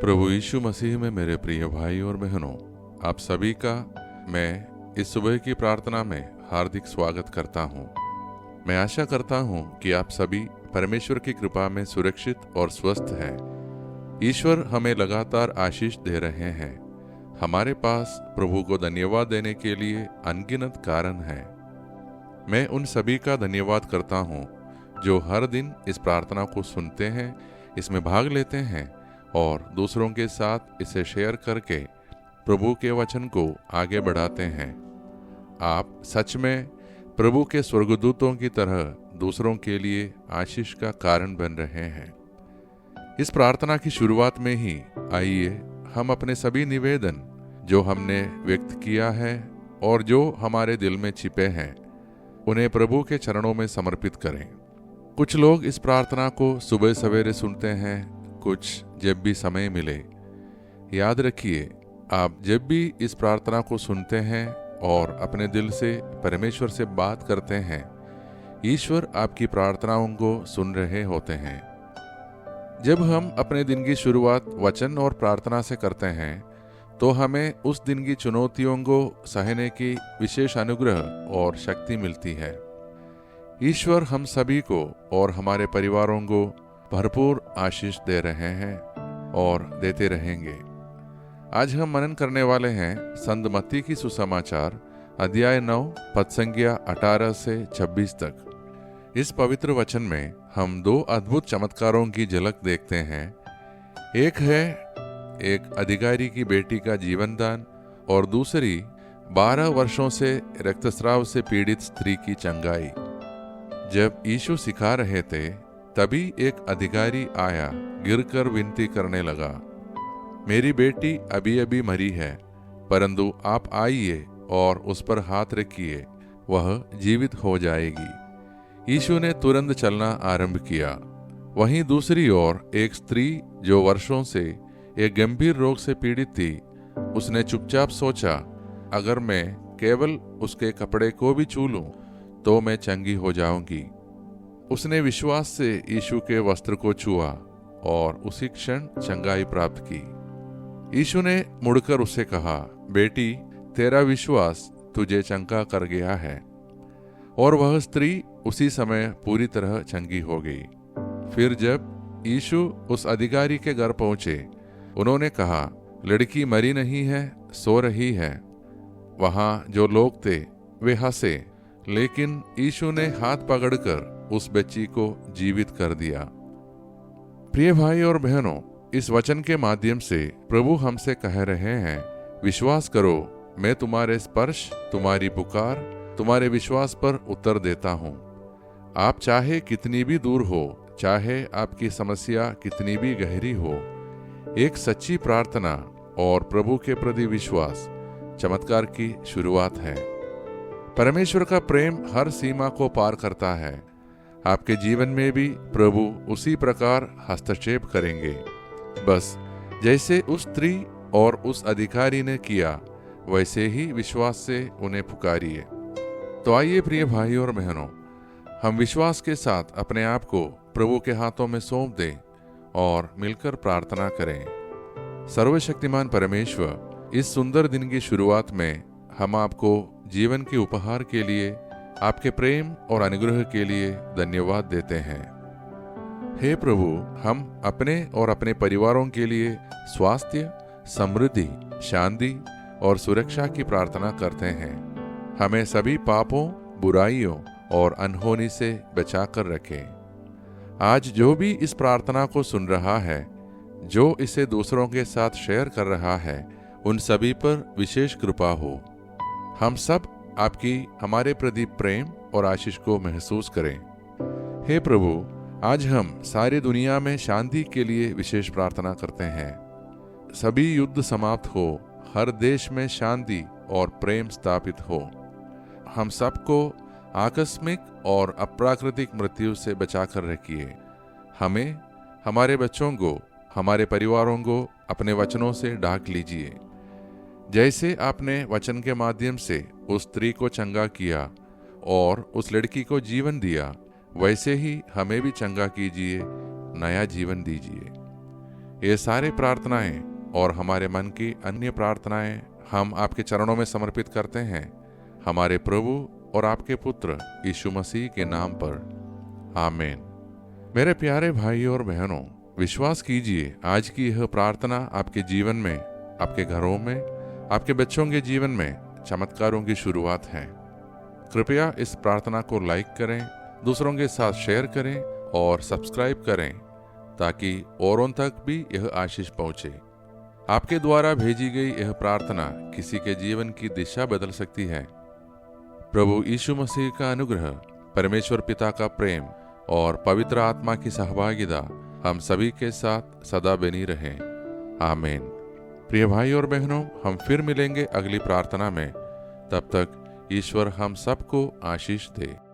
प्रभु यीशु मसीह में मेरे प्रिय भाई और बहनों, आप सभी का मैं इस सुबह की प्रार्थना में हार्दिक स्वागत करता हूं। मैं आशा करता हूं कि आप सभी परमेश्वर की कृपा में सुरक्षित और स्वस्थ हैं। ईश्वर हमें लगातार आशीष दे रहे हैं। हमारे पास प्रभु को धन्यवाद देने के लिए अनगिनत कारण हैं। मैं उन सभी का धन्यवाद करता हूं जो हर दिन इस प्रार्थना को सुनते हैं, इसमें भाग लेते हैं और दूसरों के साथ इसे शेयर करके प्रभु के वचन को आगे बढ़ाते हैं। आप सच में प्रभु के स्वर्गदूतों की तरह दूसरों के लिए आशीष का कारण बन रहे हैं। इस प्रार्थना की शुरुआत में ही आइए हम अपने सभी निवेदन जो हमने व्यक्त किया है और जो हमारे दिल में छिपे हैं, उन्हें प्रभु के चरणों में समर्पित करें। कुछ लोग इस प्रार्थना को सुबह सवेरे सुनते हैं, कुछ जब भी समय मिले। याद रखिए, आप जब भी इस प्रार्थना को सुनते हैं और अपने दिल से परमेश्वर से बात करते हैं, ईश्वर आपकी प्रार्थनाओं को सुन रहे होते हैं। जब हम अपने दिन की शुरुआत वचन और प्रार्थना से करते हैं तो हमें उस दिन की चुनौतियों को सहने की विशेष अनुग्रह और शक्ति मिलती है। ईश्वर हम सभी को और हमारे परिवारों को भरपूर आशीष दे रहे हैं और देते रहेंगे। आज हम मनन करने वाले हैं संत मत्ती की सुसमाचार अध्याय 9 पद संख्या 18 से 26 तक। इस पवित्र वचन में हम दो अद्भुत चमत्कारों की झलक देखते हैं। एक है एक अधिकारी की बेटी का जीवन दान और दूसरी 12 वर्षों से रक्तस्राव से पीड़ित स्त्री की चंगाई। जब यीशु सिखा रहे थे तभी एक अधिकारी आया, गिरकर विनती करने लगा, मेरी बेटी अभी अभी मरी है, परंतु आप आइए और उस पर हाथ रखिए, वह जीवित हो जाएगी। यीशु ने तुरंत चलना आरंभ किया। वहीं दूसरी ओर एक स्त्री जो वर्षों से एक गंभीर रोग से पीड़ित थी, उसने चुपचाप सोचा, अगर मैं केवल उसके कपड़े को भी छू लूं तो मैं चंगी हो जाऊंगी। उसने विश्वास से यीशु के वस्त्र को छुआ और उसी क्षण चंगाई प्राप्त की। यीशु ने मुड़कर उसे कहा, बेटी, तेरा विश्वास तुझे चंगा कर गया है। और वह स्त्री उसी समय पूरी तरह चंगी हो गई। फिर जब यीशु उस अधिकारी के घर पहुंचे, उन्होंने कहा, लड़की मरी नहीं है, सो रही है। वहां जो लोग थे वे हंसे, लेकिन यीशु ने हाथ पकड़कर उस बच्ची को जीवित कर दिया। प्रिय भाई और बहनों, इस वचन के माध्यम से प्रभु हमसे कह रहे हैं, विश्वास करो, मैं तुम्हारे स्पर्श, तुम्हारी पुकार, तुम्हारे विश्वास पर उत्तर देता हूँ। आप चाहे कितनी भी दूर हो, चाहे आपकी समस्या कितनी भी गहरी हो, एक सच्ची प्रार्थना और प्रभु के प्रति विश्वास चमत्कार की शुरुआत है। परमेश्वर का प्रेम हर सीमा को पार करता है। आपके जीवन में भी प्रभु उसी प्रकार हस्तक्षेप करेंगे, बस जैसे उस स्त्री और उस अधिकारी ने किया, वैसे ही विश्वास से उन्हें पुकारिए। तो आइए प्रिय भाई और बहनों, हम विश्वास के साथ अपने आप को प्रभु के हाथों में सौंप दें और मिलकर प्रार्थना करें। सर्वशक्तिमान परमेश्वर, इस सुंदर दिन की शुरुआत में हम आपको जीवन के उपहार के लिए, आपके प्रेम और अनुग्रह के लिए धन्यवाद देते हैं। हे प्रभु, हम अपने और अपने परिवारों के लिए स्वास्थ्य, समृद्धि, शांति और सुरक्षा की प्रार्थना करते हैं। हमें सभी पापों, बुराइयों और अनहोनी से बचा कर रखें। आज जो भी इस प्रार्थना को सुन रहा है, जो इसे दूसरों के साथ शेयर कर रहा है, उन सभी पर विशेष कृपा हो। हम सब आपकी हमारे प्रति प्रेम और आशीष को महसूस करें। हे प्रभु, आज हम सारी दुनिया में शांति के लिए विशेष प्रार्थना करते हैं। सभी युद्ध समाप्त हो, हर देश में शांति और प्रेम स्थापित हो। हम सबको आकस्मिक और अप्राकृतिक मृत्यु से बचाकर रखिए। हमें, हमारे बच्चों को, हमारे परिवारों को अपने वचनों से ढाक लीजिए। जैसे आपने वचन के माध्यम से उस स्त्री को चंगा किया और उस लड़की को जीवन दिया, वैसे ही हमें भी चंगा कीजिए, नया जीवन दीजिए। ये सारे प्रार्थनाएं और हमारे मन की अन्य प्रार्थनाएं हम आपके चरणों में समर्पित करते हैं, हमारे प्रभु और आपके पुत्र यीशु मसीह के नाम पर, आमीन। मेरे प्यारे भाई और बहनों, विश्वास कीजिए आज की यह प्रार्थना आपके जीवन में, आपके घरों में, आपके बच्चों के जीवन में चमत्कारों की शुरुआत है। कृपया इस प्रार्थना को लाइक करें, दूसरों के साथ शेयर करें और सब्सक्राइब करें ताकि औरों तक भी यह आशीष पहुंचे। आपके द्वारा भेजी गई यह प्रार्थना किसी के जीवन की दिशा बदल सकती है। प्रभु यीशु मसीह का अनुग्रह, परमेश्वर पिता का प्रेम और पवित्र आत्मा की सहभागिता हम सभी के साथ सदा बनी रहे, आमीन। प्रिय भाई और बहनों, हम फिर मिलेंगे अगली प्रार्थना में। तब तक ईश्वर हम सबको आशीष दे।